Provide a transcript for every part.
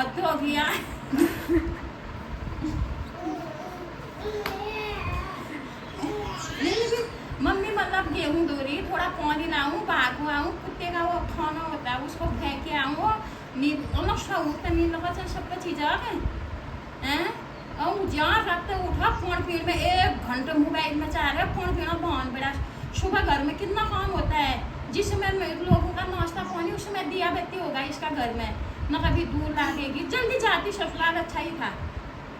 हद हो गया। मम्मी मतलब गेहूं धो रही, थोड़ा पानी लाऊं, भागू आऊं, कुत्ते का वो खाना होता है उसको फेंक के आऊं, नींद शौक नींद लगा चल सबका चीज आ गए हैं। और जहाँ रात उठा फोन पीड़ में 1 घंटे मोबाइल में चाह रहे फोन पीना बहुत बड़ा। सुबह घर में कितना काम होता है, जिसमें लोगों का नाश्ता पानी उसमें दिया बत्ती होगा इसका घर में, न कभी दूर लागेगी। जल्दी जाती ससुराल अच्छा ही था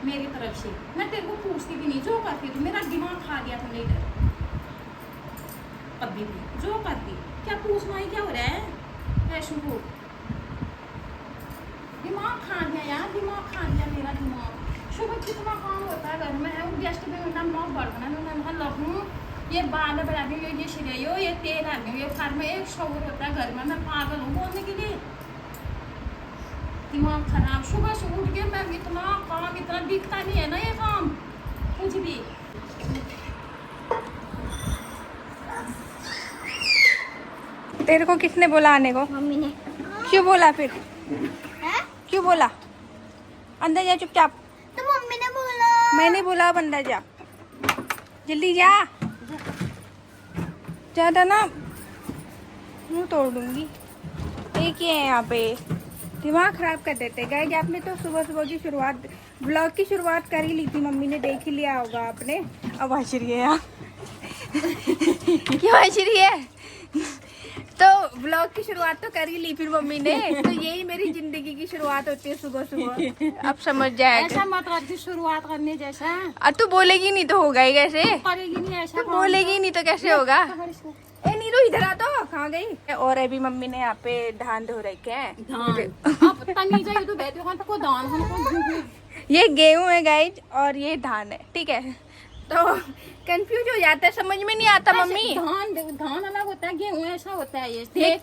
मेरी तरफ से, मैं तेरे को पूछती भी नहीं, जो करती तू मेरा दिमाग खा गया तुमने इधर। अभी भी जो करती क्या पूछना ही क्या हो रहा है ऐशु को, दिमाग खा गया यार, दिमाग खा गया मेरा दिमाग। सुबह कितना काम होता है घर में, है गेस्ट भी उनका नौ बढ़ना मैं लहूँ, ये बाल बढ़ा दी, ये सिरे ये तेल आ गई, ये घर में एक शौर होता है घर में, मैं पागल हूँ बोलने के लिए। दिमाग खराब, सुबह से उठ के मैं इतना काम, इतना दिखता नहीं है ना ये काम कुछ भी। तेरे को किसने बोला आने को? मम्मी ने। क्यों बोला फिर? है? क्यों बोला? अंदर जा चुपचाप। तो मम्मी ने बोला। मैंने बोला अब अंदर जा, जल्दी जा। ज्यादा ना मुंह तोड़ दूंगी। एक ही है यहाँ पे, दिमाग खराब कर देते गाइस। आपने तो सुबह सुबह की शुरुआत, ब्लॉग की शुरुआत कर ही ली थी, मम्मी ने देख ही लिया होगा आपने। अब हंस रही है यहाँ। क्यों हंस रही है? तो ब्लॉग की शुरुआत तो कर ही ली फिर मम्मी ने, तो यही मेरी जिंदगी की शुरुआत होती है सुबह सुबह। अब समझ जाए। ऐसा मत करती शुरुआत करने जैसा। और तू बोलेगी नहीं तो होगा ही कैसे? करेगी नहीं ऐसा, तू बोलेगी नहीं तो कैसे होगा? ए नीरू इधर आ, तो कहाँ गई? और अभी मम्मी ने यहाँ पे धान धो रखे हैं। ये गेहूं है गाइज और ये धान है, ठीक है। तो कंफ्यूज हो जाता है, समझ में नहीं आता मम्मी। धान अलग होता है, गेहूं ऐसा होता है। ये देख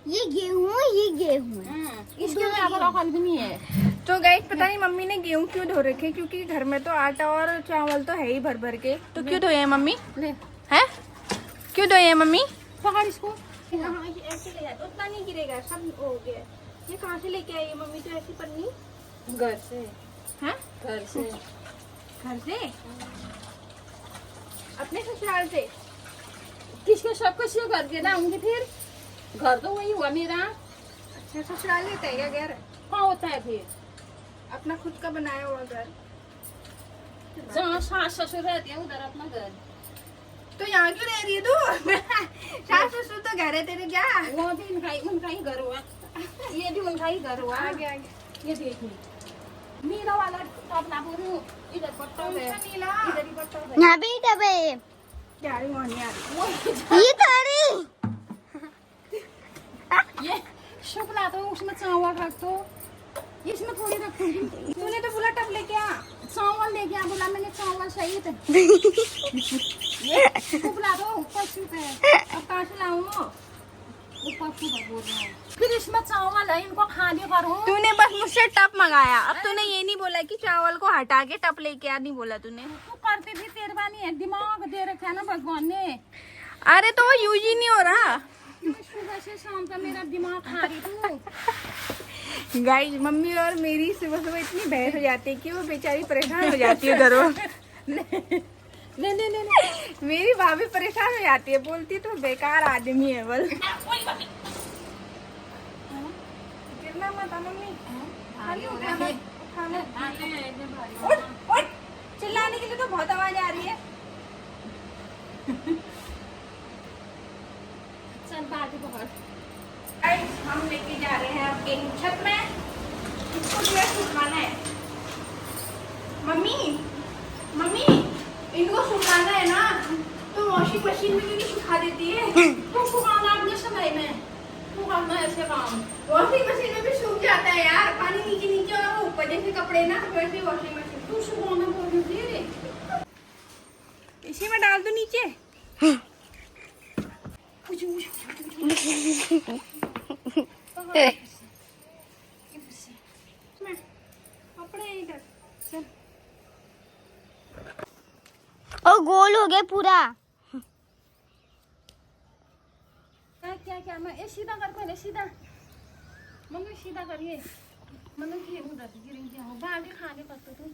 ये गेहूं है। इसके अलावा अकल भी नहीं है। तो गाइज पता नहीं मम्मी ने गेहूं क्यों धो रखे, क्योंकि घर में तो आटा और चावल तो है ही भर भर के। तो क्यों धोए हैं मम्मी? है क्यों धोए हैं मम्मी? पकड़ इसको। हाँ ये ऐसे ले जाते, उतना नहीं गिरेगा, सब हो गया। ये कहाँ से लेके आई है मम्मी? तो ऐसी पन्नी घर से। है? घर से। घर से? अपने ससुराल से? किसके सब कुछ घर के लाऊंगी फिर? घर तो वही हुआ मेरा। अच्छा ससुराल लेता है क्या घर? कहाँ होता है फिर? अपना खुद का बनाया हुआ घर। जहाँ सास ससुर रहते हैं उधर अपना घर। तो यहाँ क्यों रह रही है तू? सास ससुर तो घर है तेरे क्या? वो भी उनका ही घर हुआ, ये भी उनका ही घर हुआ। आगे आगे ये देखिए नीला वाला टॉप ना बोलूं, इधर पट्टा है, नीला इधर ही पट्टा है। यहाँ पे डबे। क्या रही मोहनी आ रही? ये थारी। ये शुक्ला तो उसमें चावल रख दो, इसमें थोड़ी रखूंगी। तूने तो बोला टब लेके आ। चावल लेके आ, बोला मैंने चावल सही थे। ये शुक्ला तो ऊपर छुप है, अब कहाँ से लाऊं? ऊपर छुप बोल रहा हूँ। फिर इसमें चावल है, इनको खाली करूँ। तूने बस मुझसे टप मंगाया, अब तूने ये नहीं बोला कि चावल को हटा के टप लेके आ, नहीं बोला तूने। तू करती भी तेरबानी है, दिमाग दे रखा है ना भगवान ने। अरे तो वो यूज ही नहीं हो रहा। सुबह से शाम का मेरा दिमाग खा रही तू। गाइस मम्मी और मेरी सुबह सुबह इतनी बहस हो जाती है कि वो बेचारी परेशान हो जाती है घरों। ले मेरी भाभी परेशान हो जाती है, बोलती तो बेकार आदमी है बल। गिरना मत मम्मी, खाली उठाना उठ उठ। चिल्लाने के लिए तो बहुत आवाज आ रही है। चल बाकी बहुत। गाइस हम लेके जा रहे हैं अब गेहूं छत में, इसको जो है सुखाना है। मम्मी मम्मी इनको सुखाना है ना, तो वॉशिंग मशीन में भी सुखा देती है। तू सुखाना अपने समय में, तू करना ऐसे काम। वॉशिंग मशीन में भी सूख जाता है यार, पानी नीचे नीचे और वो ऊपर जैसे कपड़े ना, वैसे वॉशिंग मशीन। तू सुखाना बोल रही थी, इसी में डाल दो नीचे। कपड़े इधर चल। और गोल हो गया पूरा। क्या क्या क्या मैं ये सीधा कर, पहले सीधा। मम्मी सीधा करिए। मतलब गेहूं दस गिरी जाओ बाकी खाने पत्ते तुम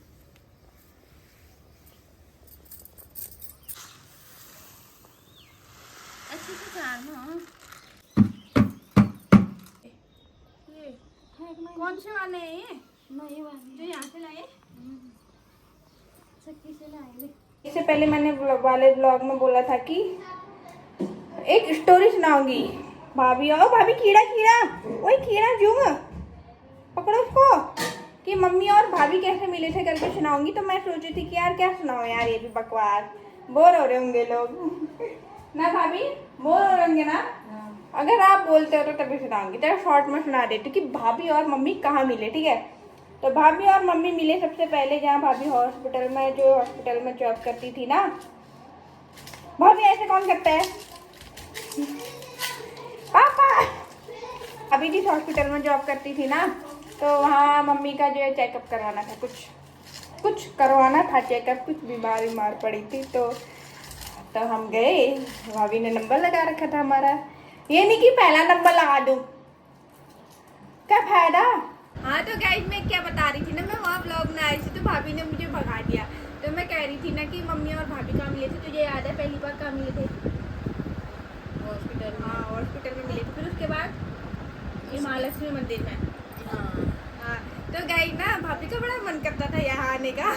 अच्छी से चार ना ये कौन से वाले हैं ये नए वाले जो यहाँ से लाए चक्की से लाए। इससे पहले मैंने वाले ब्लॉग में बोला था कि एक स्टोरी सुनाऊंगी। भाभी आओ भाभी, कीड़ा कीड़ा, वही कीड़ा जुग पकड़ो उसको, कि मम्मी और भाभी कैसे मिले थे करके सुनाऊंगी। तो मैं सोची थी कि यार क्या सुनाऊं यार, ये भी बकवास, बोर हो रहे होंगे लोग ना भाभी, बोर हो रहे होंगे ना। अगर आप बोलते हो तो तभी सुनाऊंगी, तो शॉर्ट में सुना देती कि भाभी और मम्मी कहाँ मिले। ठीक है, तो भाभी और मम्मी मिले सबसे पहले जहाँ भाभी हॉस्पिटल में जॉब करती थी ना। भाभी ऐसे कौन करता है, पापा। अभी जिस हॉस्पिटल में जॉब करती थी ना, तो वहाँ मम्मी का जो है चेकअप करवाना था, कुछ करवाना था चेकअप, कुछ बीमार पड़ी थी। तो हम गए, भाभी ने नंबर लगा रखा था हमारा। ये नहीं कि पहला नंबर लगा दूं, क्या फायदा। हाँ तो गाइस मैं क्या बता रही थी ना, मैं वहाँ ब्लॉग में आई थी तो भाभी ने मुझे भगा दिया। तो मैं कह रही थी ना कि मम्मी और भाभी कहाँ मिले थे। तुझे याद है पहली बार कहाँ मिले थे? हॉस्पिटल। हाँ हॉस्पिटल में मिले थे। फिर उसके बाद ये महालक्ष्मी मंदिर में। हाँ तो गाइस ना भाभी का बड़ा मन करता था यहाँ आने का।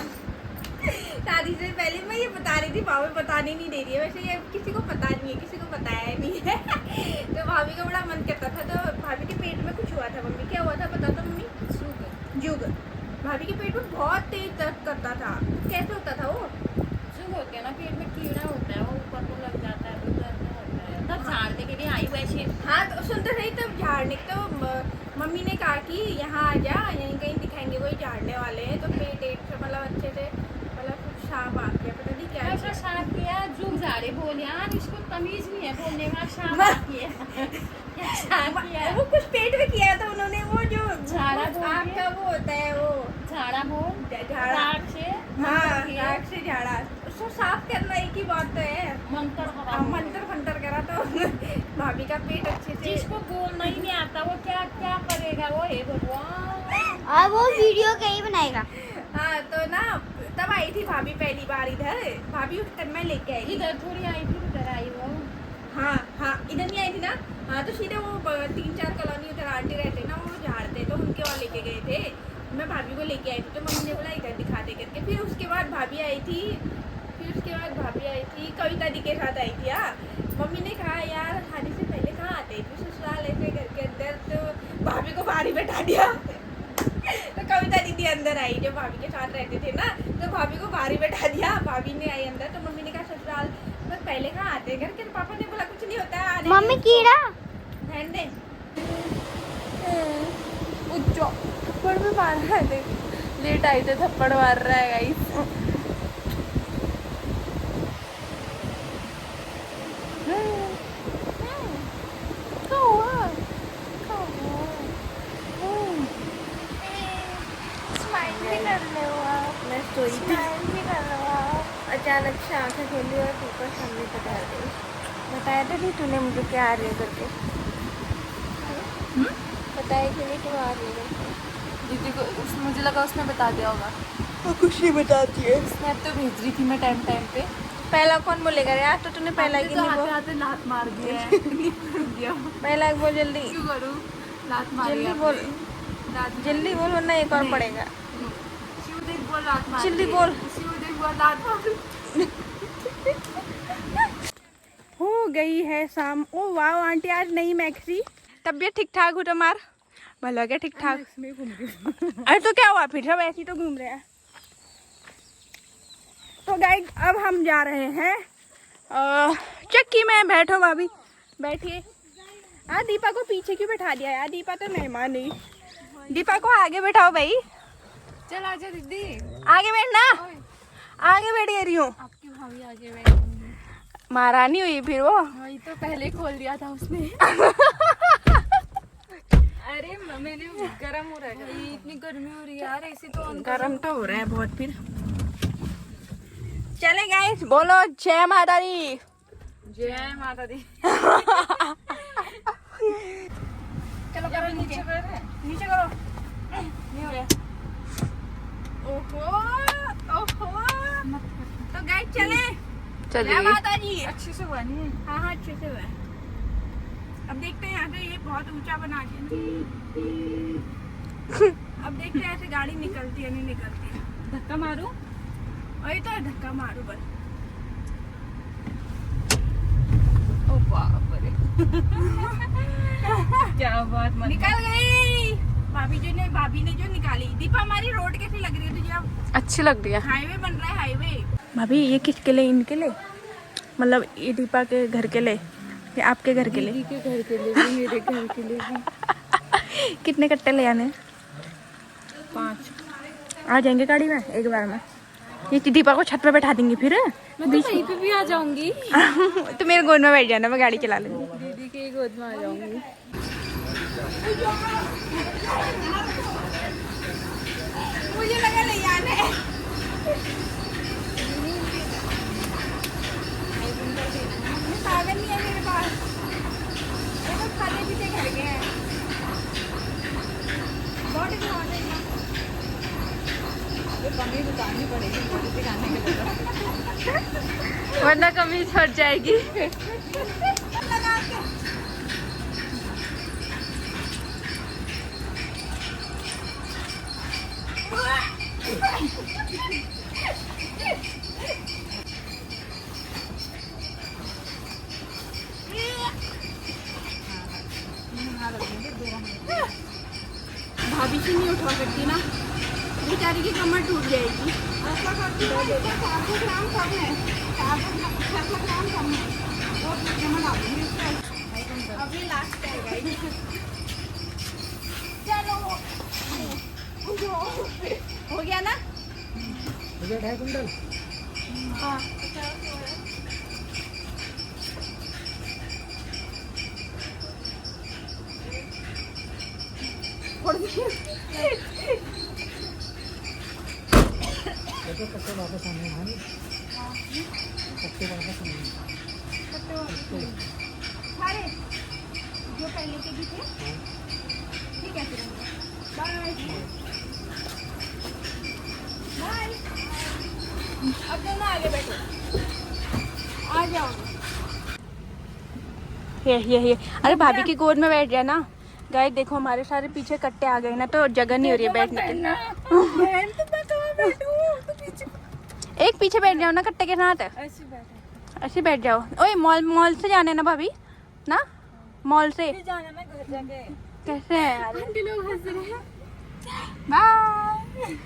शादी से पहले मैं ये बता रही थी, भाभी बताने नहीं दे रही है। वैसे ये किसी को पता नहीं है, किसी को बताया नहीं है। तो भाभी का बड़ा मन करता था। तो भाभी के पेट में कुछ हुआ था। मम्मी क्या हुआ था बता दो मम्मी? जुग। भाभी के पेट में बहुत तेज दर्द करता था। कैसे होता था वो? जुग होते हैं ना, पेट में कीड़ा होता है, वो ऊपर को लग जाता है तो दर्द होता है। तब झाड़ने के लिए आई वैसे। हाँ तो सुनते नहीं, तब झाड़ने तो मम्मी ने कहा कि यहाँ आ जा, यहीं कहीं दिखाएंगे कोई झाड़ने वाले हैं। तो पेट से मतलब अच्छे से मतलब कुछ सांप आ गया, पता नहीं क्या ऐसा सांप किया, जुग झाड़े बोल यार, इसको तमीज नहीं है बोलने का। सांप किया वो कुछ पेट में किया था उन्होंने, वो जो झाड़ा आपका वो होता है, वो झाड़ा बोल झाड़ा। राख से हाँ राख से झाड़ा, उसको साफ करना एक ही बात तो है। मंत्र मंत्र करा तो भाभी का पेट अच्छे से। जिसको बोलना ही नहीं आता वो क्या क्या करेगा, वो हे भगवान। और वो वीडियो कहीं बनाएगा। हाँ तो ना तब आई थी भाभी पहली बार इधर। भाभी उस टाइम में लेके आई थी। इधर थोड़ी आई थी, उधर आई वो। हाँ हाँ इधर नहीं आई थी ना। हाँ तो सीधे वो 3-4 कॉलोनी उधर आंटी रहते ना, वो झाड़ते, तो उनके वहाँ लेके गए थे। मैं भाभी को लेके आई थी, तो मम्मी ने बोला इधर दिखा दे करके। फिर उसके बाद भाभी आई थी, कविता दी के साथ आई थी। हाँ मम्मी ने कहा यार शादी से पहले कहाँ आते थे ससुराल ऐसे घर के अंदर, तो भाभी को बाहर ही बैठा दिया। तो कविता दीदी अंदर आई, जो भाभी के साथ रहते थे ना, तो भाभी को बाहर ही बैठा दिया। भाभी ने आई अंदर, तो मम्मी ने कहा ससुराल तो पहले कहाँ आते घर के। पापा ने बोला कुछ नहीं होता है, मम्मी कीड़ा रहने दे। थप्पड़ भी मार रहा है, देख लेट आई थे थप्पड़ मार रहा है गाइस। अचानक से आंखें खोली और ऊपर सामने बताया था नहीं तूने मुझे क्या आ रही है करके? बताया कि नहीं क्यों आ रही है दीदी को? मुझे लगा उसने बता दिया होगा। वो कुछ नहीं बताती है। स्नैप तो भेज रही थी मैं टाइम पे। पहला कौन बोलेगा यार? तो तूने पहला ही नहीं बोल। आते लात मार दिया है। पहला बोल जल्दी। क्यों करूं? लात मारी जल्दी आपने। बोल, जल्दी बोल वरना एक और पड़ेगा। शिवदेव बोल लात मार। जल्दी बोल। शिवदेव बोल लात मार। हो गई है शाम। ओ वाह आंटी आज नई मैक्सी। तबीयत ठीक ठाक हो तुम्हार? भला क्या ठीक ठाक? अरे तो क्या हुआ, फिर सब ऐसे ही तो घूम रहे हैं। तो गाइस अब हम जा रहे हैं चक्की में। बैठो भाभी, बैठिए। हाँ दीपा को पीछे क्यों बैठा दिया यार? दीपा तो मेहमान नहीं। दीपा को आगे बैठाओ भाई। चल आजा दीदी, आगे बैठना, आगे बैठ रही हूँ। आपकी भाभी आगे बैठी। महारानी हुई फिर वो। वही तो पहले खोल दिया था उसने। अरे मैंने गरम हो रहा है भाई, इतनी गर्मी हो रही है यार, ऐसे तो गरम तो हो रहा है बहुत। फिर चले गाइस, बोलो जय माता दी। जय माता दी। चलो करो नीचे, नीचे करो। चलिए माता जी। अच्छे से हुआ नहीं है। हाँ हाँ अच्छे से हुआ है। अब देखते हैं यहाँ से, ये बहुत ऊंचा बना के ना। अब देखते हैं ऐसे गाड़ी निकलती है नहीं निकलती है। धक्का मारूं? वही तो धक्का मारू बस। ओ बाप रे। क्या बात मत। निकल गई। भाभी ने जो निकाली। दीपा हमारी रोड कैसी लग रही है तुझे अब? अच्छी लग रही है। हाईवे बन रहा है हाईवे। भाभी ये किसके लिए? इनके लिए, मतलब ये दीपा के घर के लिए या आपके घर के लिए? दीदी के घर के लिए भी, मेरे घर के लिए भी। कितने कट्टे ले आने? 5। आ जाएंगे गाड़ी में एक बार में। ये दीपा को छत पे बैठा देंगे फिर। मैं तो कहीं पे भी आ जाऊंगी। तो मेरे गोद में बैठ जाना, मैं गाड़ी चला लूंगी। दीदी के गोद में आ जाऊंगी। मुझे लगा ले आने। साधन नहीं है मेरे पास। ये तो खाने पीते घर के हैं। बहुत इम्पोर्टेंट है। कमी उतारनी पड़ेगी दिखाने के लिए, वरना कमी छट जाएगी। लगा के। भाभी से नहीं उठा सकती ना, बेचारी की कमर टूट जाएगी। ऐसा करती है, 400 ग्राम कम है, 400 ग्राम कम है। वो कमर आ गई इसका। अब ये लास्ट है गाइस। चलो हो गया ना? हाँ सारे जो पहले के भी थे ठीक है। Bye bye. अब दोनों आगे बैठो, आ जाओ। ये अरे भाभी की गोद में बैठ जाए ना। गाय देखो हमारे सारे पीछे कट्टे आ गए ना, तो जगह नहीं हो रही है बैठने की। एक पीछे बैठ जाओ ना कट्टे के साथ, ऐसे बैठ जाओ। ओए मॉल से जाने ना भाभी ना, मॉल से जाना ना घर जाके। कैसे है यार? आंटी लोग हंस रहे हैं। बाय।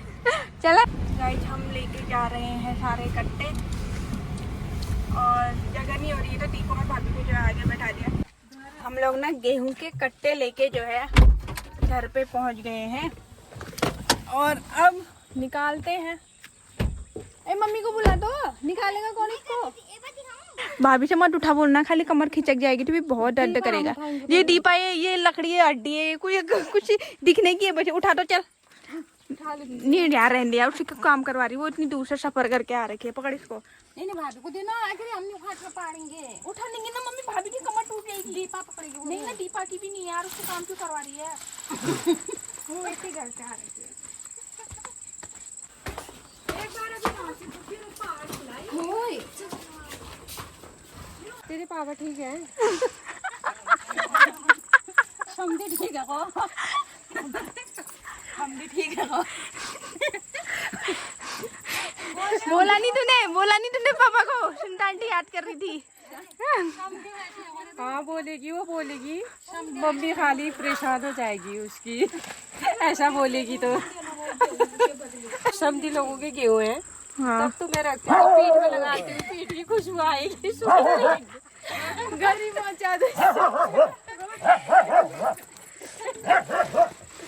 चला गाइस, हम लेके जा रहे हैं सारे कट्टे और जगह नहीं हो रही है तो दीपक और भाभी को जो है आगे बैठा दिया। हम लोग ना गेहूं के कट्टे लेके जो है घर पे पहुंच गए हैं और अब निकालते हैं। ए मम्मी को बुला दो, निकालेगा कौन इसको? भाभी से मत उठा बोलना, खाली कमर खिंचक जाएगी तो भी बहुत दर्द करेगा। ये दीपा ये लकड़ी है, हड्डी है, कुछ दिखने की है बस। उठा तो चल। नहीं यार रहने दे यार, उससे काम करवा रही, वो इतनी दूर से सफर करके आ रखी है। पकड़ इसको। नहीं भाभी को देना, आखिर हम नहीं उठा पाएंगे। उठा लेंगे ना मम्मी, भाभी की कमर टूट जाएगी। दीपा पकड़ेगी। नहीं ना दीपा की भी नहीं यार, उसको काम क्यों करवा रही है? वो ऐसे घर से आ रही है। एक बार अभी वहाँ से तो फिर पावर खिलाई। तेरे पापा ठीक है? हम भी ठीक है को। हम भी ठीक है को। बोला नहीं तूने पापा को? सुनता आंटी याद कर रही थी। हाँ बोलेगी, वो बोलेगी मम्मी खाली परेशान हो जाएगी उसकी। ऐसा बोलेगी तो समझी लोगों के गेहूं है। हाँ तब तो मैं रखती हूँ पीठ में लगाती हूँ, पीठ की खुशबू आएगी। गरीब पहुंचा दे।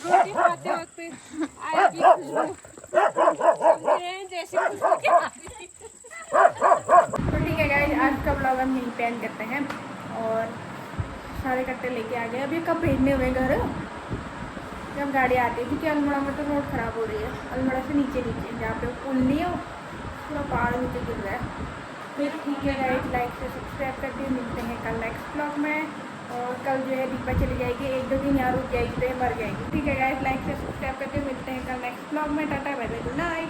रोटी खाते वक्त आएगी खुशबू, जैसी खुशबू क्या आती। तो ठीक है गाइस, आज का ब्लॉग हम यहीं पे एंड करते हैं और सारे कट्टे लेके आ गए। अभी कब भेजने हुए घर, जब गाड़ी आती है, क्योंकि अल्मोड़ा में तो रोड खराब हो रही है। अल्मोड़ा से नीचे जहाँ पे पुल नहीं है, पूरा पहाड़ नीचे गिर रहा है। फिर ठीक है गाइस, लाइक से सब्सक्राइब करके मिलते हैं कल नेक्स्ट ब्लॉग में। और कल जो है दीपा चली जाएगी, 1-2 दिन यहाँ रुक जाएगी तो ये मर जाएगी। ठीक है गाइस, लाइक से सब्सक्राइब करके मिलते हैं कल नेक्स्ट ब्लॉग में। Tata bye bye, good night.